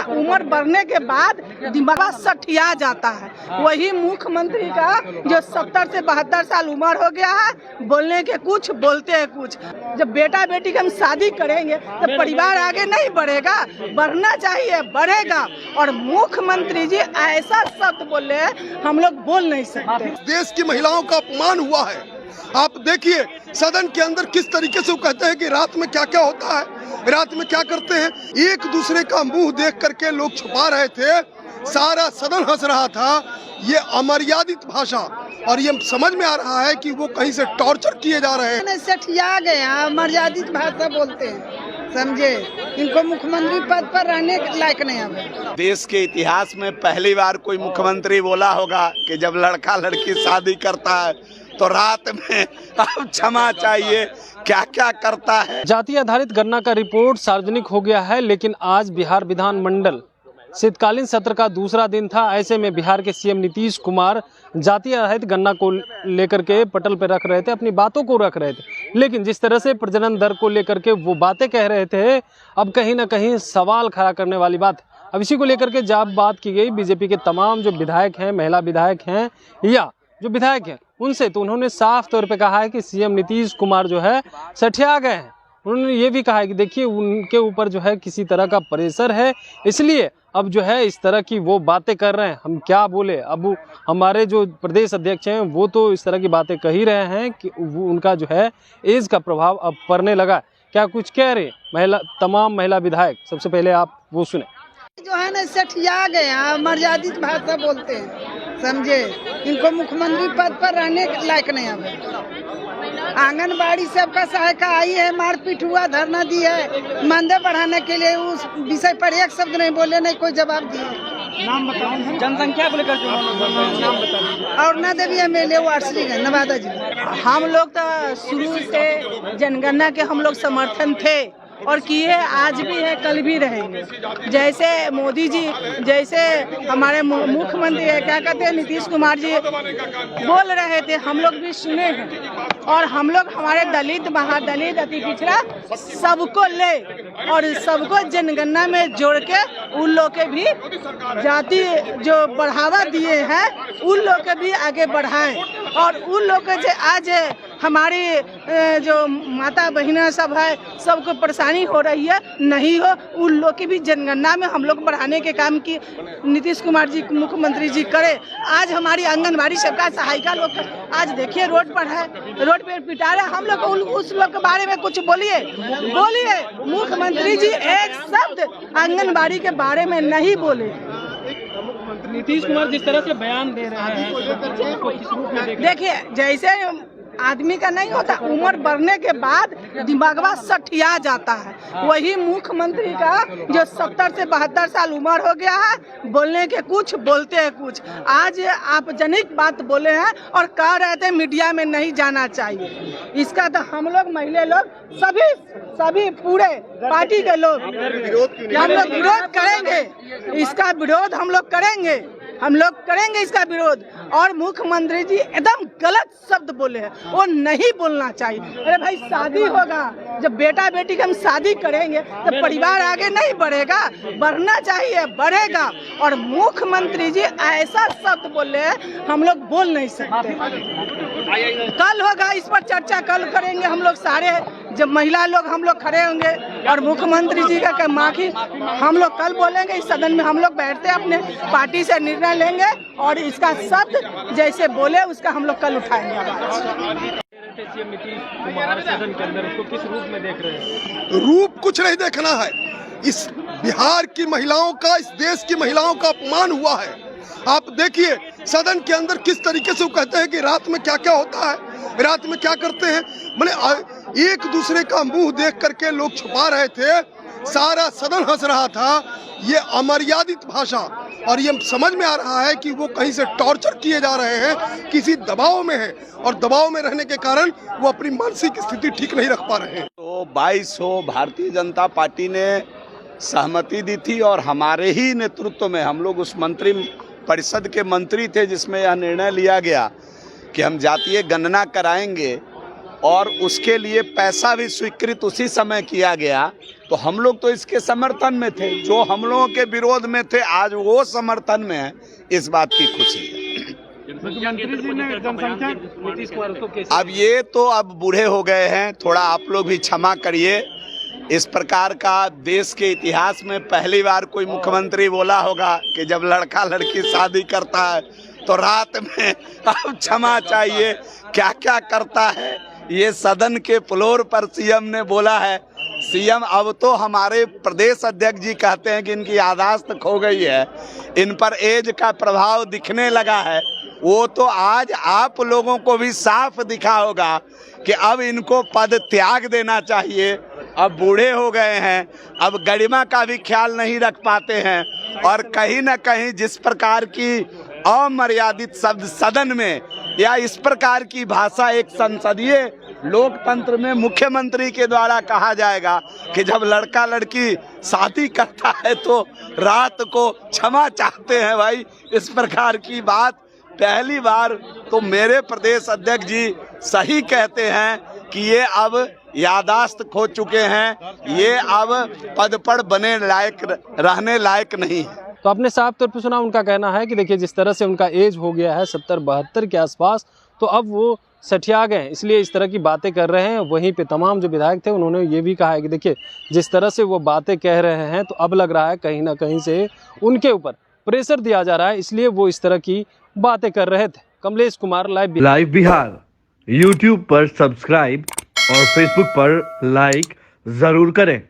उम्र बढ़ने के बाद दिमाग सठिया जाता है। वही मुख्यमंत्री का जो 70 से 72 साल उम्र हो गया है, बोलने के कुछ बोलते हैं कुछ। जब बेटा बेटी की हम शादी करेंगे तो परिवार आगे नहीं बढ़ेगा, बढ़ना चाहिए, बढ़ेगा। और मुख्यमंत्री जी ऐसा शब्द बोले हम लोग बोल नहीं सकते। देश की महिलाओं का अपमान हुआ है। आप देखिए सदन के अंदर किस तरीके से वो कहते हैं कि रात में क्या क्या होता है, रात में क्या करते हैं। एक दूसरे का मुंह देख करके लोग छुपा रहे थे, सारा सदन हंस रहा था। ये अमर्यादित भाषा, और ये समझ में आ रहा है कि वो कहीं से टॉर्चर किए जा रहे हैं। सठिया गए, अमर्यादित भाषा बोलते हैं, समझे। इनको मुख्यमंत्री पद पर रहने लायक नहीं है। देश के इतिहास में पहली बार कोई मुख्यमंत्री बोला होगा कि जब लड़का लड़की शादी करता है तो रात में अब क्षमा चाहिए, क्या क्या करता है। जाति आधारित गणना का रिपोर्ट सार्वजनिक हो गया है, लेकिन आज बिहार विधानमंडल शीतकालीन सत्र का दूसरा दिन था। ऐसे में बिहार के सीएम नीतीश कुमार जाति आधारित गणना को लेकर के पटल पर रख रहे थे, अपनी बातों को रख रहे थे। लेकिन जिस तरह से प्रजनन दर को लेकर के वो बातें कह रहे थे, अब कहीं ना कहीं सवाल खड़ा करने वाली बात। अब इसी को लेकर के जब बात की गई बीजेपी के तमाम जो विधायक हैं, महिला विधायक हैं या जो विधायक हैं उनसे, तो उन्होंने साफ तौर पे कहा है कि सीएम नीतीश कुमार जो है सठिया गए हैं। उन्होंने ये भी कहा है कि देखिए उनके ऊपर जो है किसी तरह का प्रेशर है, इसलिए अब जो है इस तरह की वो बातें कर रहे हैं। हम क्या बोले, अब हमारे जो प्रदेश अध्यक्ष हैं वो तो इस तरह की बातें कह ही रहे हैं कि उनका जो है एज का प्रभाव अब पड़ने लगा। क्या कुछ कह रहे तमाम महिला विधायक, सबसे पहले आप वो सुने। जो है ना सठिया गए, अमर्यादित भाषा बोलते हैं, समझे। इनको मुख्यमंत्री पद पर रहने लायक नहीं है। आंगनबाड़ी सबका सहायता आई है, मारपीट हुआ, धरना दी है, मानदेय बढ़ाने के लिए उस विषय पर एक शब्द नहीं बोले, नहीं कोई जवाब दिए। नाम बताओ, जनसंख्या को लेकर नाम बताओ। और ना देवी MLA वार्षिक नवादा जी। हम लोग तो शुरू से जनगणना के हम लोग समर्थन थे और किए, आज भी है, कल भी रहेंगे। जैसे मोदी जी, जैसे हमारे मुख्यमंत्री है, क्या कहते हैं, नीतीश कुमार जी बोल रहे थे, हम लोग भी सुने हैं। और हम लोग हमारे दलित, महादलित, अति पिछड़ा सबको ले और सबको जनगणना में जोड़ के उन लोग के भी जाति जो बढ़ावा दिए हैं उन लोग के भी आगे बढ़ाएं। और उन लोग के जो आज हमारी जो माता बहिना सब है, सबको परेशानी हो रही है, नहीं हो, उन लोग की भी जनगणना में हम लोग बढ़ाने के काम की नीतीश कुमार जी मुख्यमंत्री जी करे। आज हमारी आंगनबाड़ी सबका सहायिका लोग आज देखिए रोड पर है, रोड पे पिटा रहे। हम लोग उस लोग के बारे में कुछ बोलिए। मुख्यमंत्री जी एक शब्द आंगनबाड़ी के बारे में नहीं बोले। नीतीश कुमार जिस तरह से बयान दे रहे हैं, देखिए जैसे आदमी का नहीं होता, उम्र बढ़ने के बाद दिमाग सठिया जाता है। वही मुख्यमंत्री का जो 70 से 72 साल उम्र हो गया है, बोलने के कुछ बोलते हैं कुछ। आज आप जनिक बात बोले हैं और कह रहे थे मीडिया में नहीं जाना चाहिए। इसका तो हम लोग महिला लोग सभी पूरे पार्टी के लोग हम लोग विरोध करेंगे। इसका विरोध हम लोग करेंगे इसका विरोध। और मुख्यमंत्री जी एकदम गलत शब्द बोले हैं, वो नहीं बोलना चाहिए। अरे भाई शादी होगा, जब बेटा बेटी की हम शादी करेंगे तो परिवार आगे नहीं बढ़ेगा, बढ़ना चाहिए, बढ़ेगा। और मुख्यमंत्री जी ऐसा शब्द बोले हैं हम लोग बोल नहीं सकते। कल होगा इस पर चर्चा, कल करेंगे हम लोग सारे, जब महिला लोग हम लोग खड़े होंगे और मुख्यमंत्री जी का माफी हम लोग कल बोलेंगे। इस सदन में हम लोग बैठते अपने पार्टी से निर्णय लेंगे और इसका शब्द जैसे बोले उसका हम लोग कल उठाएंगे आवाज। सीएम नीतीश कुमार सदन के अंदर उसको किस रूप में देख रहे हैं? रूप कुछ नहीं देखना है। इस बिहार की महिलाओं का, इस देश की महिलाओं का अपमान हुआ है। आप देखिए सदन के अंदर किस तरीके से वो कहते हैं कि रात में क्या क्या होता है, रात में क्या करते हैं। मैंने एक दूसरे का मुंह देख करके लोग छुपा रहे थे, सारा सदन हंस रहा था। ये अमर्यादित भाषा, और ये समझ में आ रहा है कि वो कहीं से टॉर्चर किए जा रहे हैं, किसी दबाव में है, और दबाव में रहने के कारण वो अपनी मानसिक स्थिति ठीक नहीं रख पा रहे हैं। तो 2200 भारतीय जनता पार्टी ने सहमति दी थी और हमारे ही नेतृत्व में हम लोग उस मंत्री परिषद के मंत्री थे जिसमें यह निर्णय लिया गया कि हम जातीय गणना कराएंगे। और उसके लिए पैसा भी स्वीकृत उसी समय किया गया तो हम लोग तो इसके समर्थन में थे, जो हम लोगों के विरोध में थे आज वो समर्थन में है, इस बात की खुशी है। मुख्यमंत्री जी ने जनसंख्या नीतीश कुमार को कैसे अब ये तो अब बूढ़े हो गए हैं, थोड़ा आप लोग भी क्षमा करिए। इस प्रकार का देश के इतिहास में पहली बार कोई मुख्यमंत्री बोला होगा कि जब लड़का लड़की शादी करता है तो रात में अब क्षमा चाहिए, क्या क्या करता है। ये सदन के फ्लोर पर सीएम ने बोला है। सीएम अब तो हमारे प्रदेश अध्यक्ष जी कहते हैं कि इनकी याददाश्त खो गई है, इन पर एज का प्रभाव दिखने लगा है। वो तो आज आप लोगों को भी साफ दिखा होगा कि अब इनको पद त्याग देना चाहिए। अब बूढ़े हो गए हैं, अब गरिमा का भी ख्याल नहीं रख पाते हैं, और कहीं ना कहीं जिस प्रकार की अमर्यादित शब्द सदन में या इस प्रकार की भाषा एक संसदीय लोकतंत्र में मुख्यमंत्री के द्वारा कहा जाएगा कि जब लड़का लड़की शादी करता है तो रात को क्षमा चाहते हैं। भाई इस प्रकार की बात पहली बार तो मेरे प्रदेश अध्यक्ष जी सही कहते हैं कि ये अब यादाश्त खो चुके हैं, ये अब पद पर बने लायक रहने लायक नहीं है। तो आपने साफ तौर पर सुना, उनका कहना है कि देखिए जिस तरह से उनका एज हो गया है 70-72 के आसपास, तो अब वो सठिया गए, इसलिए इस तरह की बातें कर रहे हैं। वहीं पे तमाम जो विधायक थे उन्होंने ये भी कहा है कि देखिए जिस तरह से वो बातें कह रहे हैं तो अब लग रहा है कहीं ना कहीं से उनके ऊपर प्रेशर दिया जा रहा है, इसलिए वो इस तरह की बातें कर रहे थे। कमलेश कुमार, लाइव बिहार YouTube पर सब्सक्राइब और Facebook पर लाइक जरूर करें।